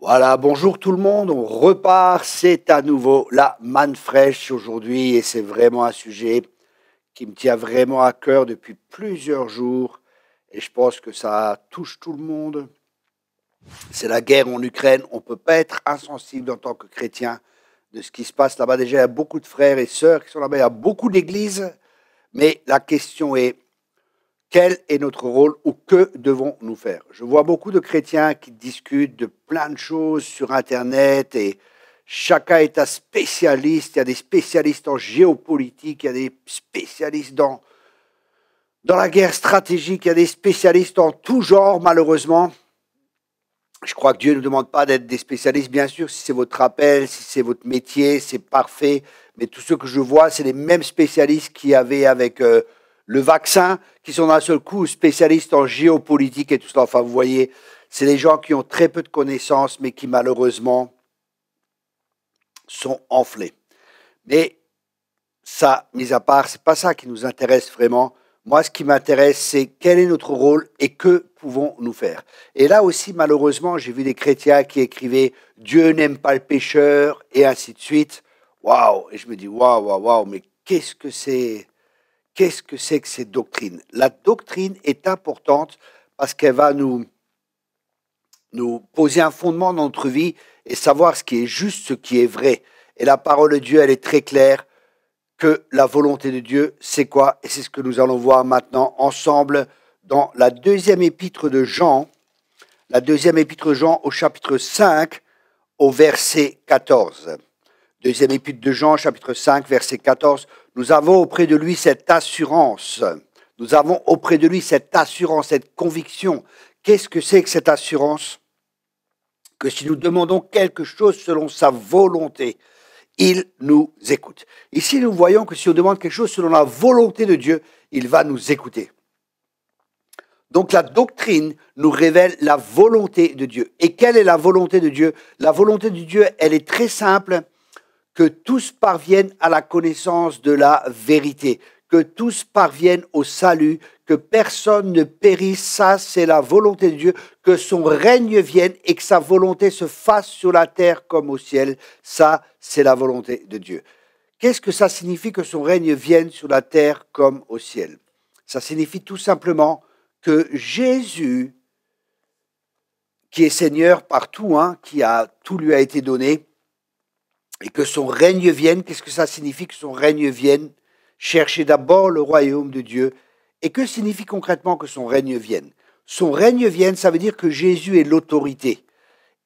Voilà, bonjour tout le monde, on repart, c'est à nouveau la manne fraîche aujourd'hui et c'est vraiment un sujet qui me tient vraiment à cœur depuis plusieurs jours et je pense que ça touche tout le monde. C'est la guerre en Ukraine, on ne peut pas être insensible en tant que chrétien de ce qui se passe là-bas. Déjà, il y a beaucoup de frères et sœurs qui sont là-bas, il y a beaucoup d'églises, mais la question est, quel est notre rôle ou que devons-nous faire? Je vois beaucoup de chrétiens qui discutent de plein de choses sur Internet et chacun est un spécialiste. Il y a des spécialistes en géopolitique, il y a des spécialistes dans la guerre stratégique, il y a des spécialistes en tout genre, malheureusement. Je crois que Dieu ne nous demande pas d'être des spécialistes, bien sûr, si c'est votre appel, si c'est votre métier, c'est parfait. Mais tous ceux que je vois, c'est les mêmes spécialistes qu'il y avait avec le vaccin, qui sont d'un seul coup spécialistes en géopolitique et tout ça. Enfin, vous voyez, c'est des gens qui ont très peu de connaissances, mais qui malheureusement sont enflés. Mais ça, mis à part, c'est pas ça qui nous intéresse vraiment. Moi, ce qui m'intéresse, c'est quel est notre rôle et que pouvons-nous faire. Et là aussi, malheureusement, j'ai vu des chrétiens qui écrivaient « Dieu n'aime pas le pécheur » et ainsi de suite. Waouh! Et je me dis « Waouh, mais qu'est-ce que c'est que cette doctrine ?» La doctrine est importante parce qu'elle va nous poser un fondement dans notre vie et savoir ce qui est juste, ce qui est vrai. Et la parole de Dieu, elle est très claire. Que la volonté de Dieu, c'est quoi? Et c'est ce que nous allons voir maintenant ensemble dans la deuxième épître de Jean, au chapitre 5, au verset 14. Deuxième épître de Jean, chapitre 5, verset 14. Nous avons auprès de lui cette assurance. Cette conviction. Qu'est-ce que c'est que cette assurance? Que si nous demandons quelque chose selon sa volonté, il nous écoute. Ici, nous voyons que si on demande quelque chose selon la volonté de Dieu, il va nous écouter. Donc la doctrine nous révèle la volonté de Dieu. Et quelle est la volonté de Dieu? La volonté de Dieu, elle est très simple, que tous parviennent à la connaissance de la vérité, que tous parviennent au salut, que personne ne périsse. Ça, c'est la volonté de Dieu, que son règne vienne et que sa volonté se fasse sur la terre comme au ciel. Ça, c'est la volonté de Dieu. Qu'est-ce que ça signifie que son règne vienne sur la terre comme au ciel? Ça signifie tout simplement que Jésus, qui est Seigneur partout, tout lui a été donné, et que son règne vienne. Qu'est-ce que ça signifie que son règne vienne? Cherchez d'abord le royaume de Dieu. Et que signifie concrètement que son règne vienne? Son règne vienne, ça veut dire que Jésus est l'autorité.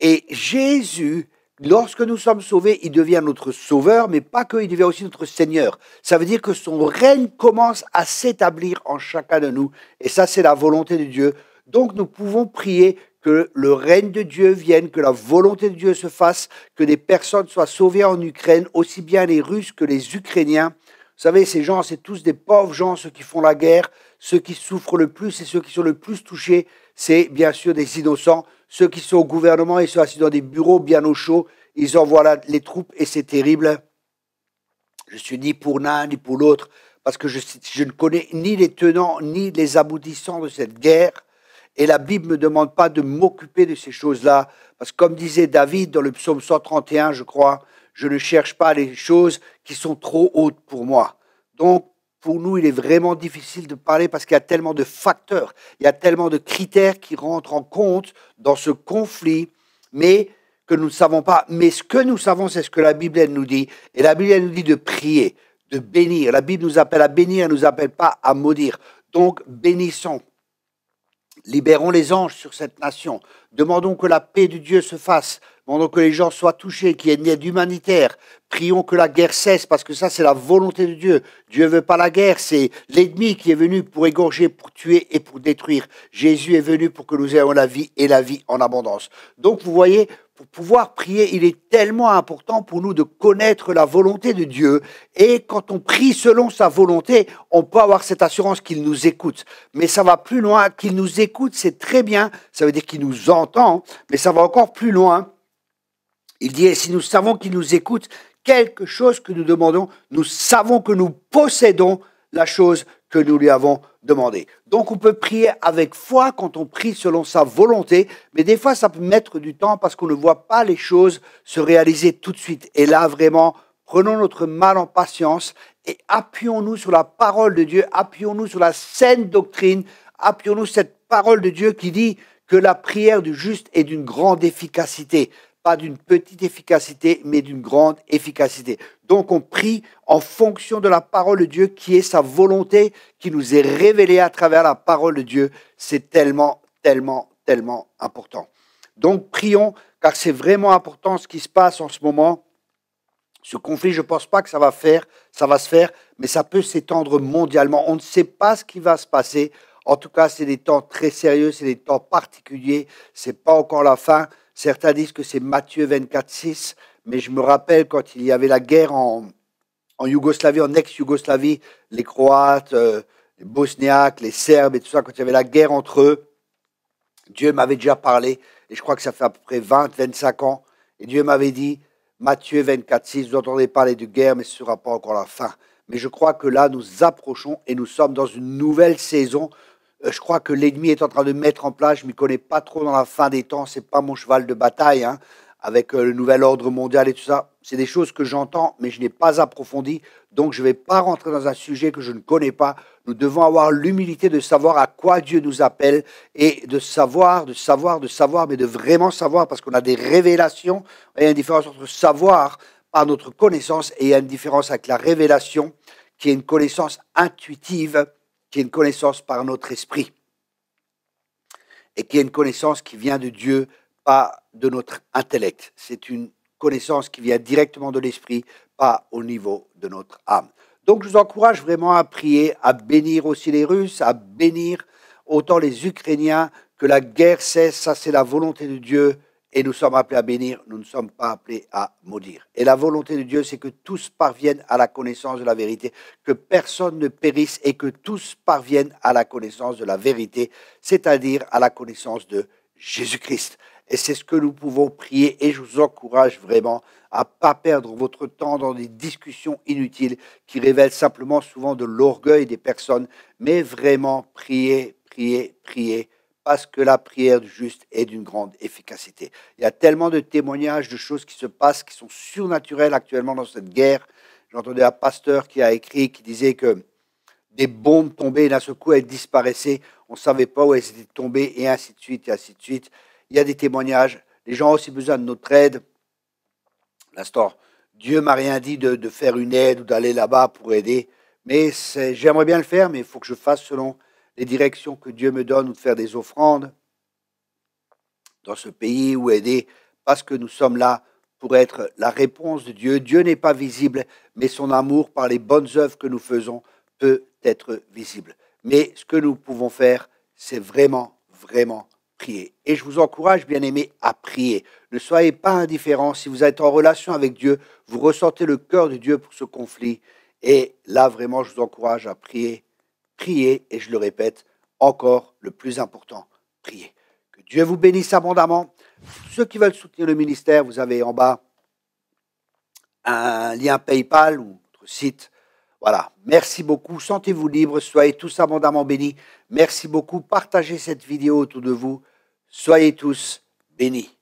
Et Jésus, lorsque nous sommes sauvés, il devient notre sauveur, mais pas que, il devient aussi notre Seigneur. Ça veut dire que son règne commence à s'établir en chacun de nous. Et ça, c'est la volonté de Dieu. Donc, nous pouvons prier que le règne de Dieu vienne, que la volonté de Dieu se fasse, que des personnes soient sauvées en Ukraine, aussi bien les Russes que les Ukrainiens. Vous savez, ces gens, c'est tous des pauvres gens, ceux qui font la guerre, ceux qui souffrent le plus et ceux qui sont le plus touchés, c'est bien sûr des innocents. Ceux qui sont au gouvernement, ils sont assis dans des bureaux bien au chaud, ils envoient les troupes et c'est terrible. Je suis ni pour l'un ni pour l'autre, parce que je ne connais ni les tenants ni les aboutissants de cette guerre. Et la Bible ne me demande pas de m'occuper de ces choses-là, parce que comme disait David dans le psaume 131, je crois, je ne cherche pas les choses qui sont trop hautes pour moi. Donc, pour nous, il est vraiment difficile de parler parce qu'il y a tellement de facteurs, il y a tellement de critères qui rentrent en compte dans ce conflit, mais que nous ne savons pas. Mais ce que nous savons, c'est ce que la Bible elle nous dit. Et la Bible elle nous dit de prier, de bénir. La Bible nous appelle à bénir, elle ne nous appelle pas à maudire. Donc, bénissons. Libérons les anges sur cette nation. Demandons que la paix de Dieu se fasse. Demandons que les gens soient touchés, qu'il y ait une aide humanitaire. Prions que la guerre cesse, parce que ça, c'est la volonté de Dieu. Dieu ne veut pas la guerre, c'est l'ennemi qui est venu pour égorger, pour tuer et pour détruire. Jésus est venu pour que nous ayons la vie et la vie en abondance. Donc, vous voyez, pour pouvoir prier, il est tellement important pour nous de connaître la volonté de Dieu. Et quand on prie selon sa volonté, on peut avoir cette assurance qu'il nous écoute. Mais ça va plus loin. Qu'il nous écoute, c'est très bien. Ça veut dire qu'il nous entend, mais ça va encore plus loin. Il dit, et si nous savons qu'il nous écoute, quelque chose que nous demandons, nous savons que nous possédons la chose que nous lui avons demandé. Donc on peut prier avec foi quand on prie selon sa volonté, mais des fois ça peut mettre du temps parce qu'on ne voit pas les choses se réaliser tout de suite. Et là vraiment, prenons notre mal en patience et appuyons-nous sur la parole de Dieu, appuyons-nous sur la saine doctrine, appuyons-nous sur cette parole de Dieu qui dit que la prière du juste est d'une grande efficacité. Pas d'une petite efficacité, mais d'une grande efficacité. Donc on prie en fonction de la parole de Dieu qui est sa volonté, qui nous est révélée à travers la parole de Dieu. C'est tellement, tellement, tellement important. Donc prions, car c'est vraiment important ce qui se passe en ce moment. Ce conflit, je ne pense pas que ça va se faire, mais ça peut s'étendre mondialement. On ne sait pas ce qui va se passer. En tout cas, c'est des temps très sérieux, c'est des temps particuliers. Ce n'est pas encore la fin. Certains disent que c'est Matthieu 24, 6, mais je me rappelle quand il y avait la guerre en Yougoslavie, en ex-Yougoslavie, les Croates, les Bosniaques, les Serbes et tout ça, quand il y avait la guerre entre eux, Dieu m'avait déjà parlé, et je crois que ça fait à peu près 20, 25 ans, et Dieu m'avait dit, Matthieu 24, 6, vous entendez parler de guerre, mais ce ne sera pas encore la fin. Mais je crois que là, nous approchons et nous sommes dans une nouvelle saison. Je crois que l'ennemi est en train de mettre en place, je ne m'y connais pas trop dans la fin des temps, ce n'est pas mon cheval de bataille, hein, avec le nouvel ordre mondial et tout ça. C'est des choses que j'entends, mais je n'ai pas approfondi, donc je ne vais pas rentrer dans un sujet que je ne connais pas. Nous devons avoir l'humilité de savoir à quoi Dieu nous appelle et de savoir, mais de vraiment savoir, parce qu'on a des révélations. Il y a une différence entre savoir par notre connaissance et il y a une différence avec la révélation, qui est une connaissance intuitive, qui est une connaissance par notre esprit et qui est une connaissance qui vient de Dieu, pas de notre intellect. C'est une connaissance qui vient directement de l'esprit, pas au niveau de notre âme. Donc je vous encourage vraiment à prier, à bénir aussi les Russes, à bénir autant les Ukrainiens, que la guerre cesse, ça c'est la volonté de Dieu. Et nous sommes appelés à bénir, nous ne sommes pas appelés à maudire. Et la volonté de Dieu, c'est que tous parviennent à la connaissance de la vérité, que personne ne périsse et que tous parviennent à la connaissance de la vérité, c'est-à-dire à la connaissance de Jésus-Christ. Et c'est ce que nous pouvons prier et je vous encourage vraiment à ne pas perdre votre temps dans des discussions inutiles qui révèlent simplement souvent de l'orgueil des personnes, mais vraiment prier, prier, prier, parce que la prière du juste est d'une grande efficacité. Il y a tellement de témoignages de choses qui se passent, qui sont surnaturelles actuellement dans cette guerre. J'entendais un pasteur qui a écrit, qui disait que des bombes tombaient et d'un seul coup elles disparaissaient. On ne savait pas où elles étaient tombées et ainsi de suite et ainsi de suite. Il y a des témoignages. Les gens ont aussi besoin de notre aide. L'instant, Dieu m'a rien dit de faire une aide ou d'aller là-bas pour aider. Mais j'aimerais bien le faire, mais il faut que je fasse selon les directions que Dieu me donne ou de faire des offrandes dans ce pays ou aider parce que nous sommes là pour être la réponse de Dieu. Dieu n'est pas visible, mais son amour par les bonnes œuvres que nous faisons peut être visible. Mais ce que nous pouvons faire, c'est vraiment, vraiment prier. Et je vous encourage, bien-aimés, à prier. Ne soyez pas indifférents. Si vous êtes en relation avec Dieu, vous ressentez le cœur de Dieu pour ce conflit. Et là, vraiment, je vous encourage à prier. Priez, et je le répète, encore le plus important, priez. Que Dieu vous bénisse abondamment. Ceux qui veulent soutenir le ministère, vous avez en bas un lien PayPal ou notre site. Voilà, merci beaucoup, sentez-vous libre, soyez tous abondamment bénis. Merci beaucoup, partagez cette vidéo autour de vous. Soyez tous bénis.